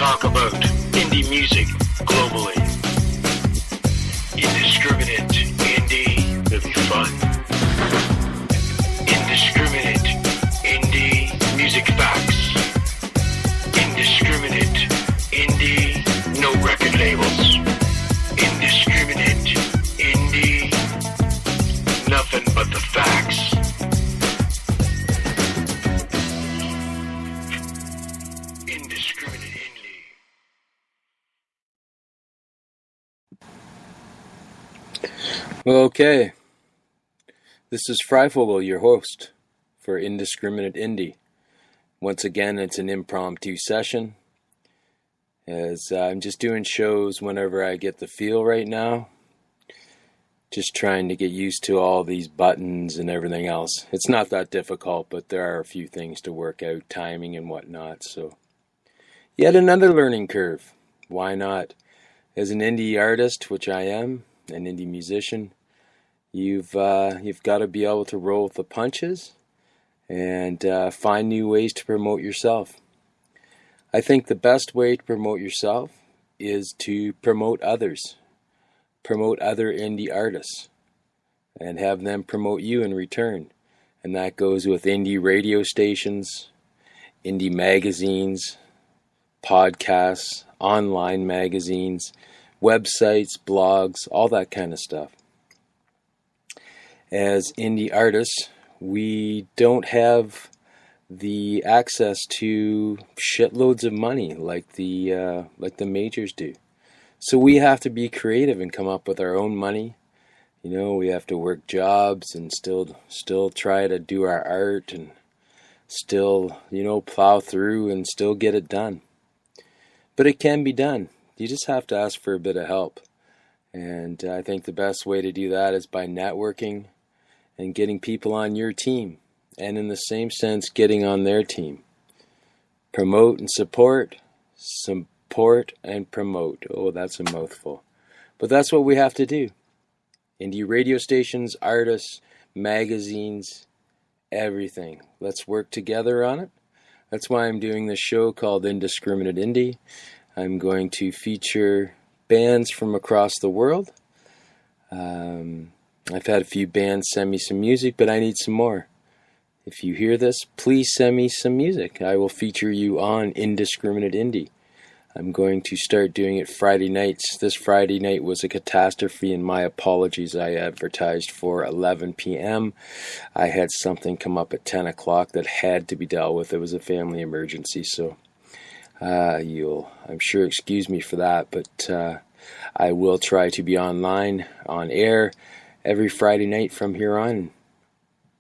talk about indie music globally. Indiscriminate Indie will be fun. Indiscriminate Indie music facts. Indiscriminate Indie no record labels. Indiscriminate Indie nothing but the facts. Indiscriminate Indie. Okay, this is Freivogel, your host for Indiscriminate Indie. Once again, it's an impromptu session, as I'm just doing shows whenever I get the feel right now. Just trying to get used to all these buttons and everything else. It's not that difficult, but there are a few things to work out, timing and whatnot. So, yet another learning curve. Why not? As an indie artist, which I am, an indie musician, you've got to be able to roll with the punches and find new ways to promote yourself. I think the best way to promote yourself is to promote others. Promote other indie artists and have them promote you in return. And that goes with indie radio stations, indie magazines, podcasts, online magazines, websites, blogs, all that kind of stuff. As indie artists, we don't have the access to shitloads of money like the majors do. So we have to be creative and come up with our own money. You know, we have to work jobs and still try to do our art and still, plow through and still get it done. But it can be done. You just have to ask for a bit of help. And I think the best way to do that is by networking and getting people on your team. And in the same sense, getting on their team. Promote and support. Support and promote. Oh, that's a mouthful. But that's what we have to do. Indie radio stations, artists, magazines, everything. Let's work together on it. That's why I'm doing this show called Indiscriminate Indie. I'm going to feature bands from across the world. I've had a few bands send me some music, but I need some more. If you hear this, please send me some music. I will feature you on Indiscriminate Indie. I'm going to start doing it Friday nights. This Friday night was a catastrophe, and my apologies. I advertised for 11 p.m. I had something come up at 10 o'clock that had to be dealt with. It was a family emergency, so you'll, I'm sure, excuse me for that, but I will try to be online, on air, every Friday night from here on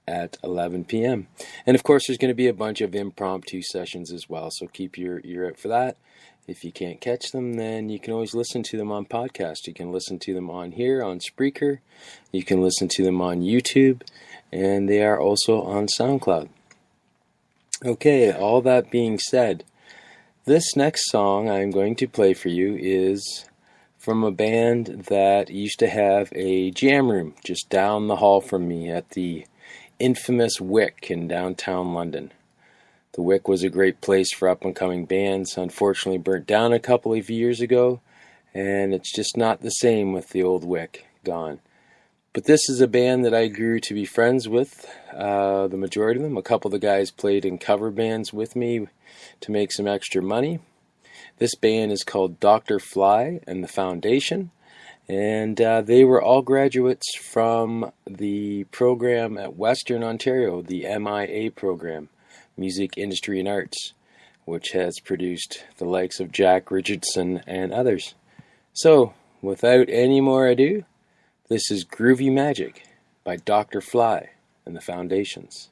at 11 p.m. And of course, there's going to be a bunch of impromptu sessions as well, so keep your ear out for that. If you can't catch them, then you can always listen to them on podcast. You can listen to them on here, on Spreaker. You can listen to them on YouTube, and they are also on SoundCloud. Okay, all that being said, this next song I'm going to play for you is from a band that used to have a jam room just down the hall from me at the infamous Wick in downtown London. The Wick was a great place for up-and-coming bands. Unfortunately burnt down a couple of years ago, and it's just not the same with the old Wick gone. But this is a band that I grew to be friends with, the majority of them. A couple of the guys played in cover bands with me to make some extra money. This band is called Dr. Fly and the Foundation, and they were all graduates from the program at Western Ontario, the MIA program. Music, Industry and Arts, which has produced the likes of Jack Richardson and others. So, without any more ado, this is Groovy Magic by Dr. Fly and the Foundations.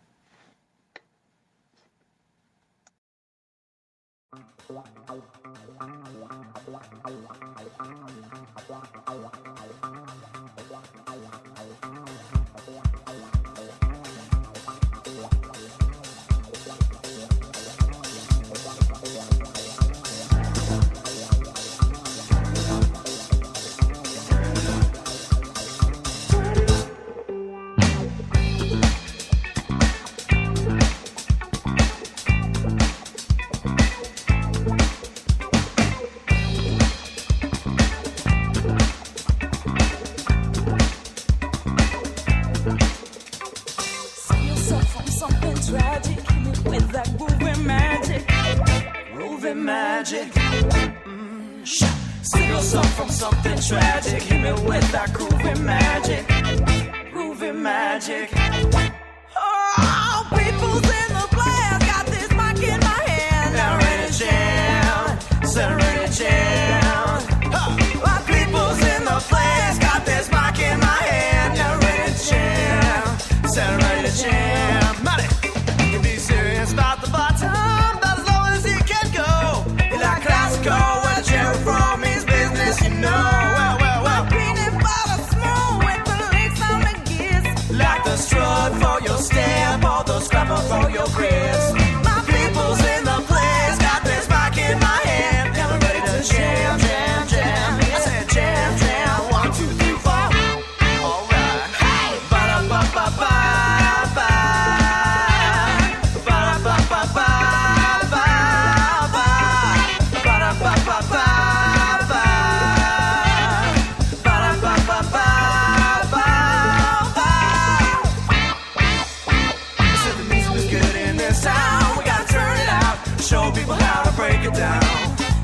with that groovy magic. Groovy magic. Save yourself from something tragic. Hit me with that groovy magic. Groovy magic. Oh, people's in the place. Got this mic in my hand. Now ready to jam. Set ready to jam. My people's in the place. Got this mic in my hand. Now ready to jam. Set ready to jam. Money. You can be serious about the bottom. About as low as he can go. You like classical when Jerry from his business, you know. Well. Peanut butter smooth with the links on the gears. Like the strut for your step or the scrapper for your grits. My people's in the place. Got this mic in my hand. Now I'm ready to jam, jam, jam. I said jam, jam. 1, 2, 3, 4. Alright. Hey. Ba-da-ba-ba-ba. Show people how to break it down.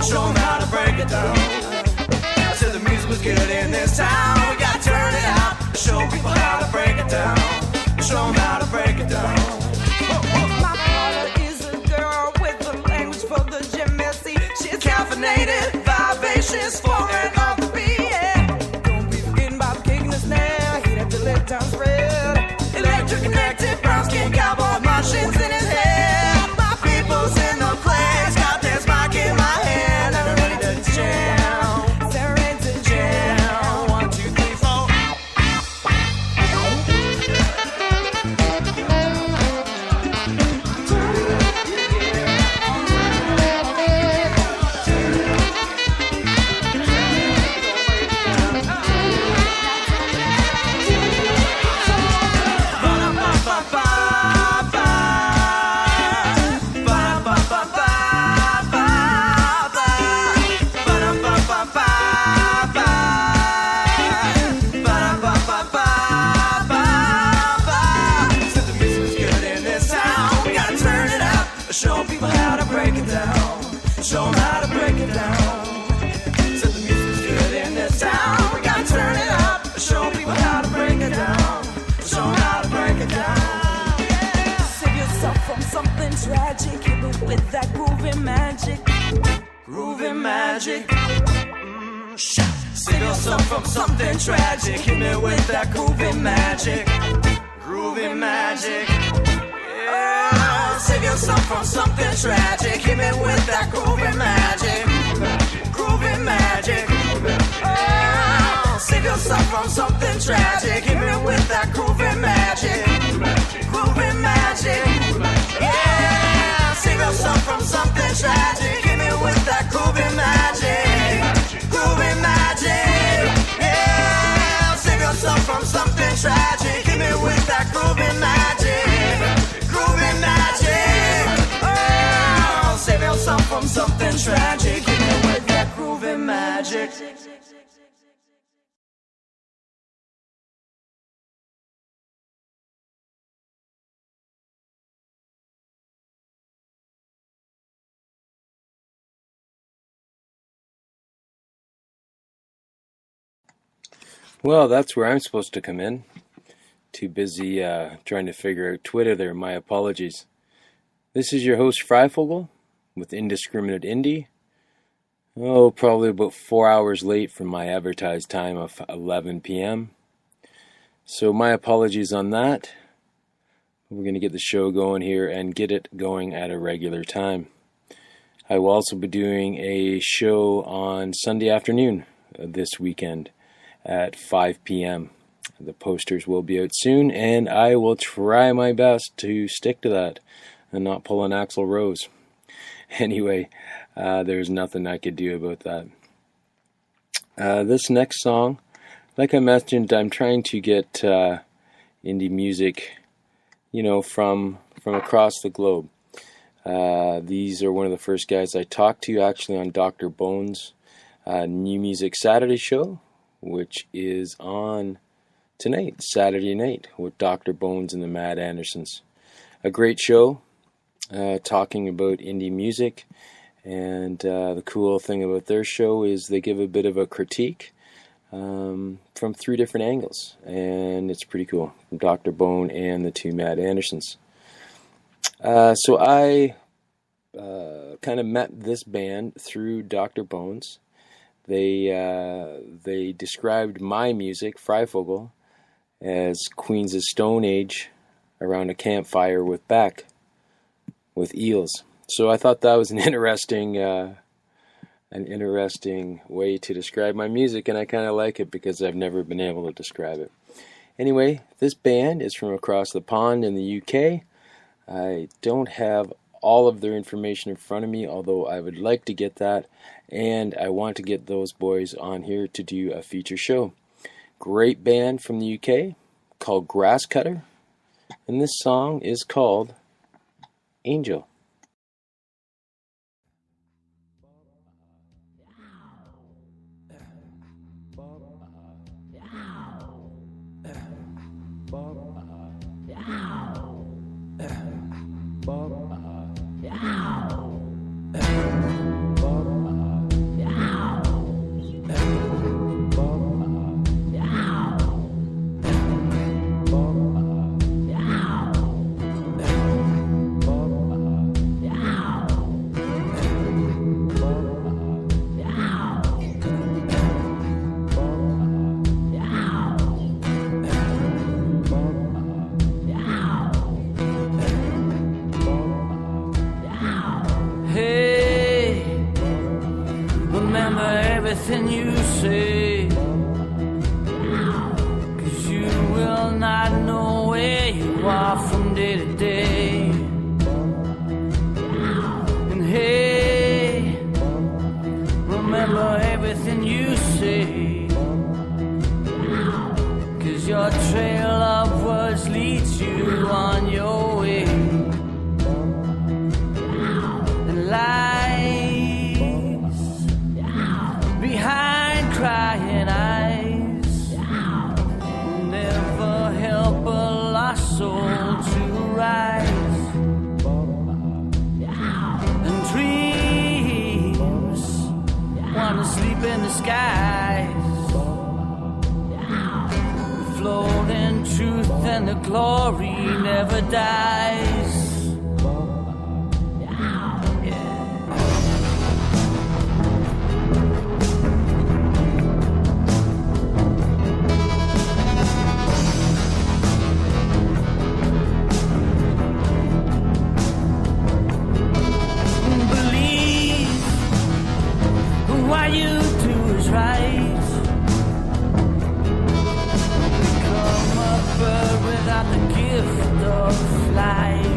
Show them how to break it down. I said the music was good in this town. We gotta turn it out. Show people how to break it down. Show them how to break it down. My mother is a girl with the language for the gymnasty. She's caffeinated, vivacious for an off the beat. Yeah. Don't be forgetting about the kick in the snare. Heat up the left down spread. Electric connected, brown skin cowboy, marchings in his head. My people's in the place, got this mic in my hand. I'm ready to jam, they're ready to jam. 1, 2, 3, 4. Show people how to break it down. Show them how to break it down. Said the music's good in this town. We gotta turn it up. Show people how to break it down. Show them how to break it down. Yeah. Save yourself from something tragic. Hit it with that groovy magic. Groovy magic. Save yourself from something tragic. Hit me with that groovy magic. Groovy magic. Save yourself from something tragic. Hit me with that groovy magic. Groovy magic. Oh, save yourself from something tragic. Hit me with that groovy magic. Groovy magic. Yeah, save yourself from something tragic. Hit me with that groovy magic. Groovy magic. Yeah, save yourself from something tragic. Hit me with that groovy magic. Groovy magic. Oh, save yourself from something tragic. Hit me with that groovy magic. Well, that's where I'm supposed to come in. Too busy trying to figure out Twitter there. My apologies. This is your host, Freifogel, with Indiscriminate Indie. Oh, probably about 4 hours late from my advertised time of 11 p.m. So my apologies on that. We're going to get the show going here and get it going at a regular time. I will also be doing a show on Sunday afternoon this weekend at 5 p.m. The posters will be out soon, and I will try my best to stick to that and not pull an Axl Rose. Anyway, there's nothing I could do about that. This next song, like I mentioned, I'm trying to get indie music, from across the globe. These are one of the first guys I talked to actually on Dr. Bones' New Music Saturday show, which is on tonight, Saturday night, with Dr. Bones and the Mad Andersons. A great show. talking about indie music. And the cool thing about their show is they give a bit of a critique from 3 different angles, and it's pretty cool, from Dr. Bone and the 2 Matt Andersons. So I kind of met this band through Dr. Bones. They described my music, Freivogel, as Queens of Stone Age around a campfire with eels. So I thought that was an interesting way to describe my music, and I kind of like it because I've never been able to describe it. Anyway, this band is from across the pond in the UK. I don't have all of their information in front of me, although I would like to get that, and I want to get those boys on here to do a feature show. Great band from the UK called Grasscutter, and this song is called Angel. Everything you say, 'cause you will not know where you are from day to day. And hey, remember everything you say, 'cause your trail of words leads you on your way. And behind crying eyes never help a lost soul to rise. And dreams wanna sleep in the skies, float in truth and the glory never dies. What you do is right. Become a bird without the gift of flight.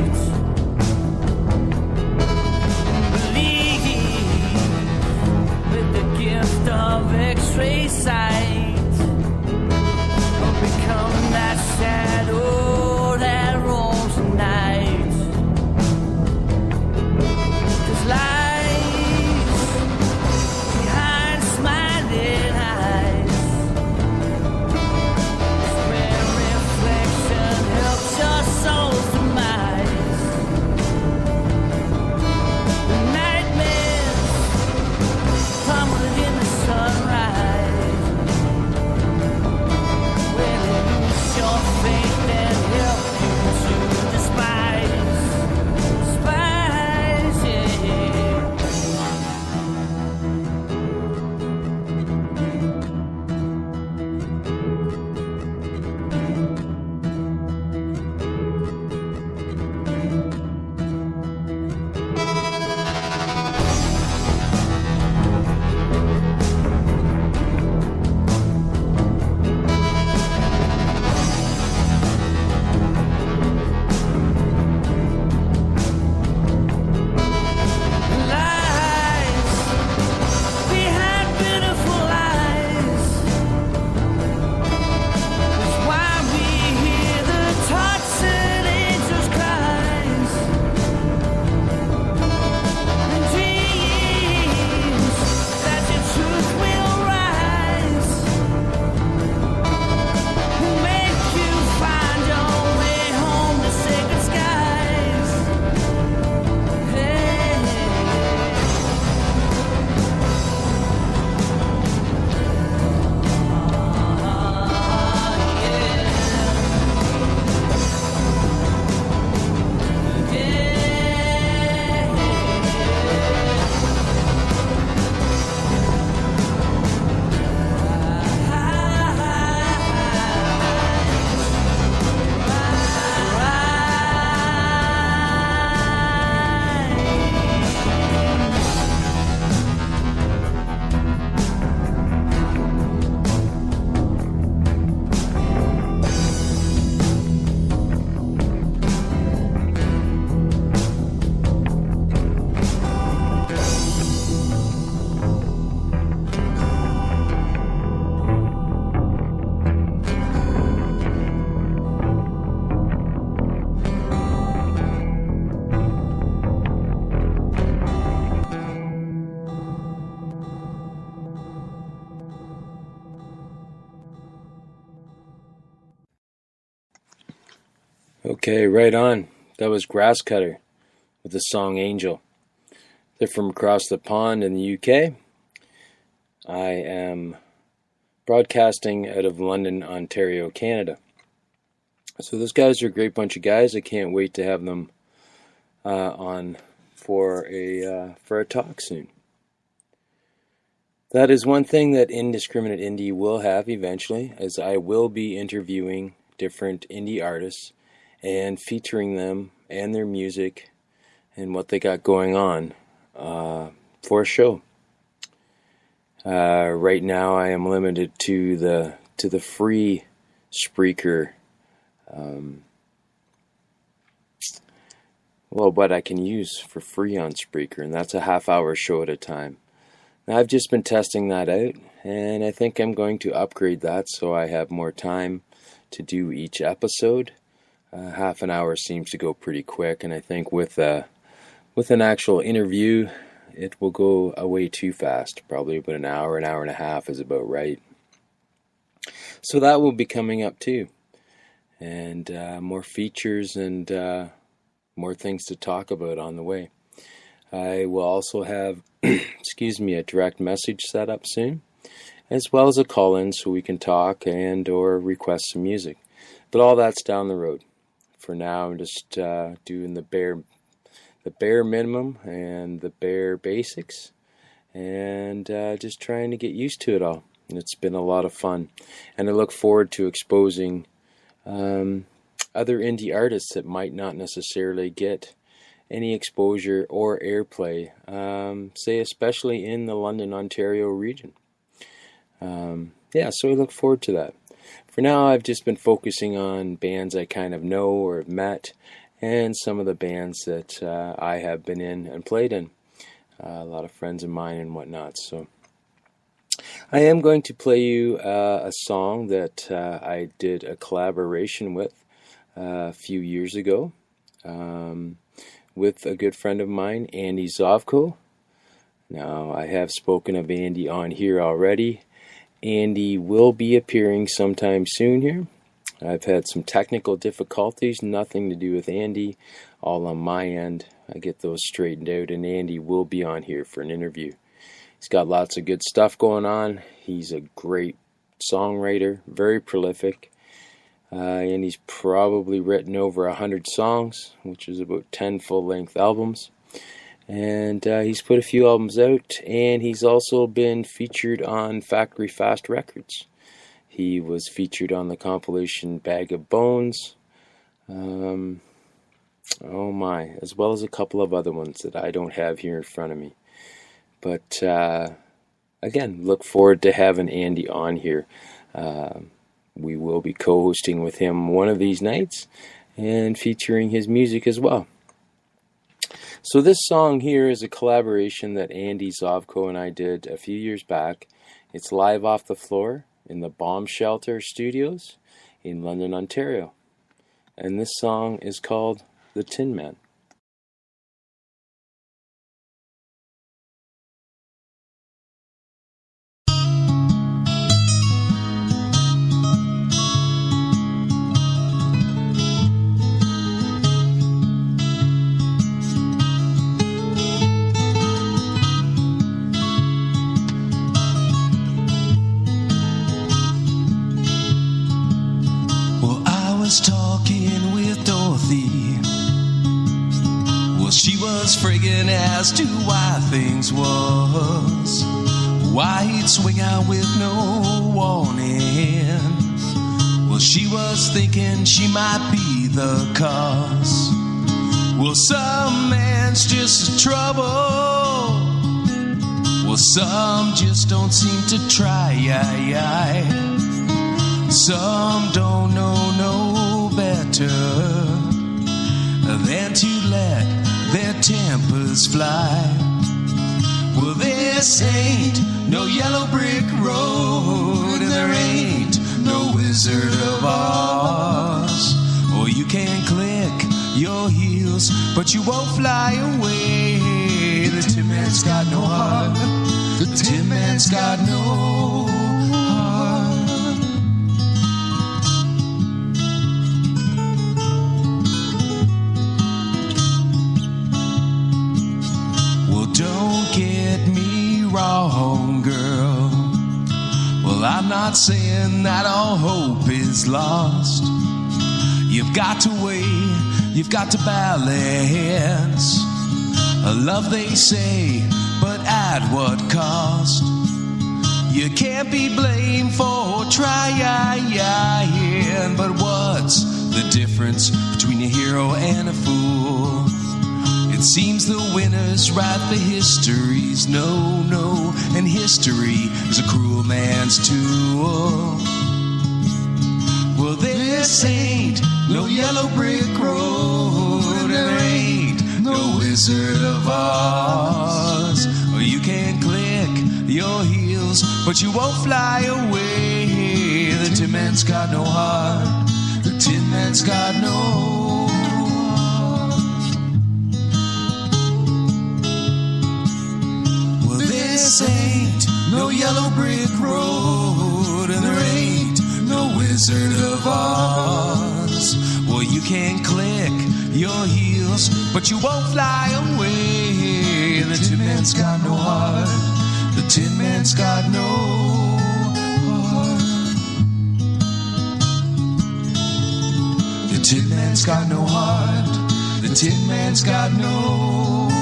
Okay, right on. That was Grasscutter with the song Angel. They're from across the pond in the UK. I am broadcasting out of London, Ontario, Canada. So those guys are a great bunch of guys. I can't wait to have them on for a talk soon. That is one thing that Indiscriminate Indie will have eventually, as I will be interviewing different indie artists and featuring them and their music and what they got going on for a show. Right now I am limited to the free Spreaker, what I can use for free on Spreaker, and that's a half-hour show at a time. Now, I've just been testing that out, and I think I'm going to upgrade that so I have more time to do each episode. Half an hour seems to go pretty quick, and I think with an actual interview, it will go away too fast. Probably about an hour and a half is about right. So that will be coming up too, and more features and more things to talk about on the way. I will also have, a direct message set up soon, as well as a call-in so we can talk and or request some music. But all that's down the road. For now, I'm just doing the bare minimum and the bare basics, and just trying to get used to it all. And it's been a lot of fun, and I look forward to exposing other indie artists that might not necessarily get any exposure or airplay, say especially in the London, Ontario region. So I look forward to that. For now, I've just been focusing on bands I kind of know or have met, and some of the bands that I have been in and played in. A lot of friends of mine and whatnot. So I am going to play you a song that I did a collaboration with a few years ago with a good friend of mine, Andy Zovko. Now, I have spoken of Andy on here already. Andy will be appearing sometime soon here. I've had some technical difficulties, nothing to do with Andy, all on my end. I get those straightened out, and Andy will be on here for an interview. He's got lots of good stuff going on. He's a great songwriter, very prolific, and he's probably written over 100 songs, which is about 10 full-length albums. And he's put a few albums out, and he's also been featured on Factory Fast Records. He was featured on the compilation Bag of Bones, as well as a couple of other ones that I don't have here in front of me. But again, look forward to having Andy on here. We will be co-hosting with him one of these nights and featuring his music as well. So this song here is a collaboration that Andy Zovko and I did a few years back. It's live off the floor in the Bomb Shelter Studios in London, Ontario. And this song is called The Tin Man. Talking with Dorothy. Well, she was friggin' as to why things was, why he'd swing out with no warning. Well, she was thinking she might be the cause. Well, some man's just trouble. Well, some just don't seem to try. Some don't know no better than to let their tempers fly. Well, this ain't no yellow brick road, and there ain't no Wizard of Oz. Or you can click your heels, but you won't fly away. The Tin Man's got no heart. The Tin Man's got no heart. Don't get me wrong, girl. Well, I'm not saying that all hope is lost. You've got to weigh, you've got to balance. A love, they say, but at what cost? You can't be blamed for trying, but what's the difference between a hero and a fool? It seems the winners write the histories. No, and history is a cruel man's tool. Well, this ain't no yellow brick road, and there ain't no Wizard of Oz. Or you can click your heels, but you won't fly away. The Tin Man's got no heart. The Tin Man's got no heart. Well, this ain't no yellow brick road, and there ain't no Wizard of Oz. Well, you can click your heels, but you won't fly away. The Tin Man's got no heart. The Tin Man's got no heart. The Tin Man's got no heart. The Tin Man's got no heart.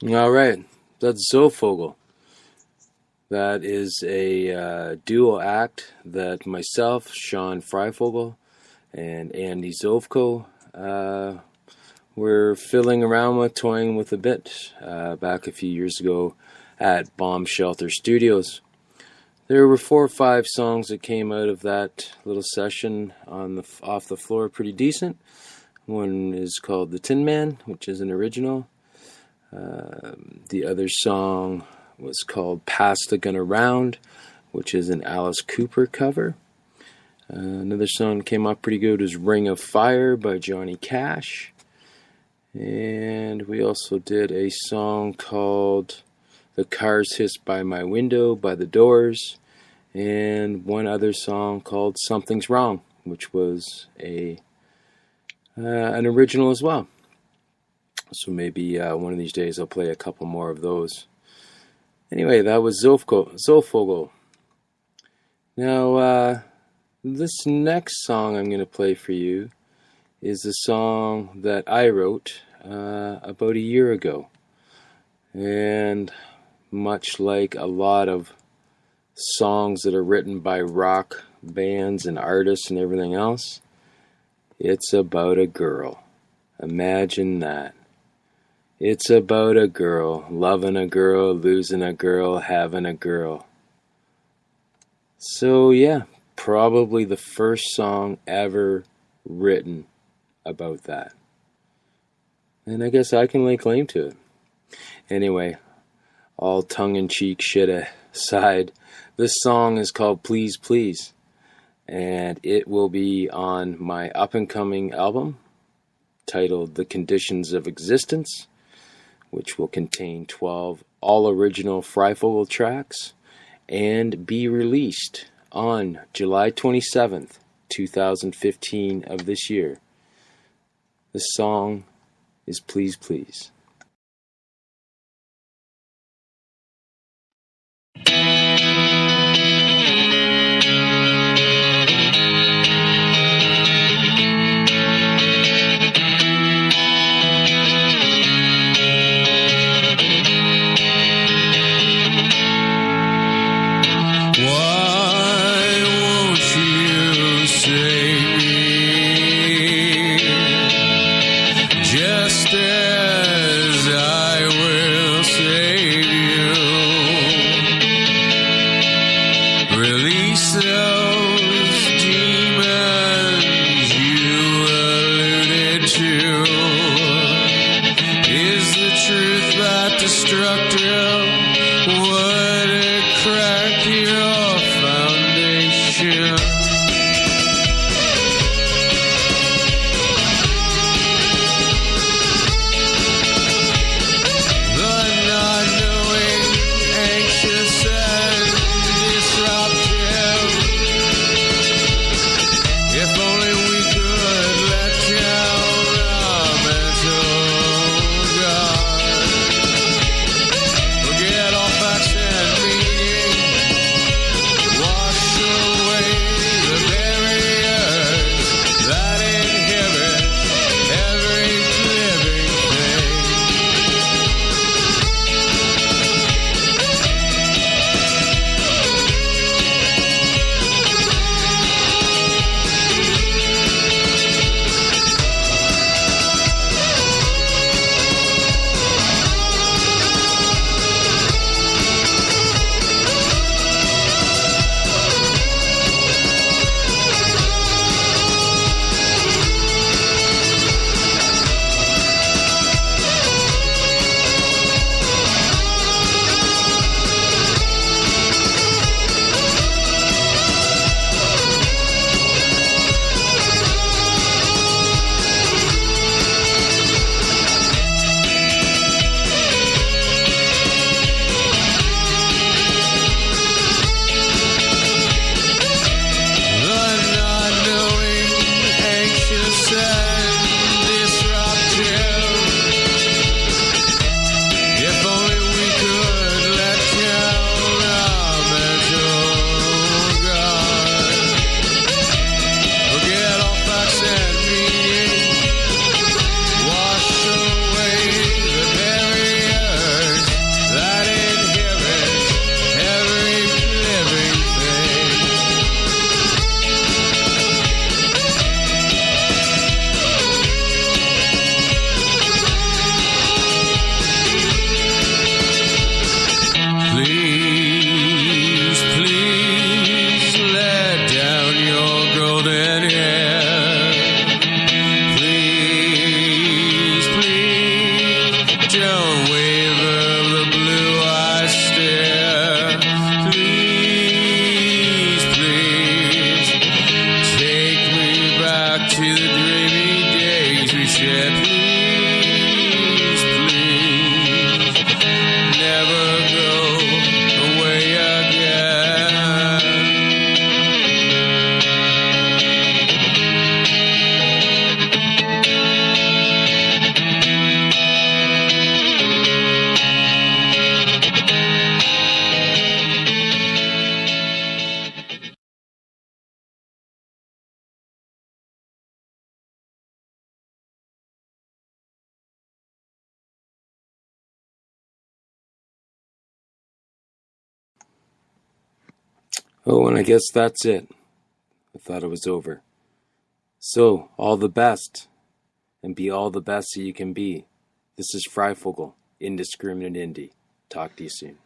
All right, that's Zofogel. That is a duo act that myself, Sean Freifogel, and Andy Zovko were fiddling around with, toying with a bit back a few years ago at Bomb Shelter Studios. There were 4 or 5 songs that came out of that little session on off the floor, pretty decent. One is called The Tin Man, which is an original. The other song was called Pass the Gun Around, which is an Alice Cooper cover. Another song came out pretty good was Ring of Fire by Johnny Cash. And we also did a song called The Cars Hiss By My Window by The Doors. And one other song called Something's Wrong, which was an original as well. So maybe one of these days I'll play a couple more of those. Anyway, that was Zofogel. Now, this next song I'm going to play for you is a song that I wrote about a year ago. And much like a lot of songs that are written by rock bands and artists and everything else, it's about a girl. Imagine that. It's about a girl, loving a girl, losing a girl, having a girl. So yeah, probably the first song ever written about that. And I guess I can lay claim to it. Anyway, all tongue-in-cheek shit aside, this song is called Please Please. And it will be on my up-and-coming album titled The Conditions of Existence, which will contain 12 all-original Freifogel tracks and be released on July 27th, 2015 of this year. The song is Please Please. Just as Oh, and I guess that's it. I thought it was over. So, all the best, and be all the best that you can be. This is Freifogel, Indiscriminate Indie. Talk to you soon.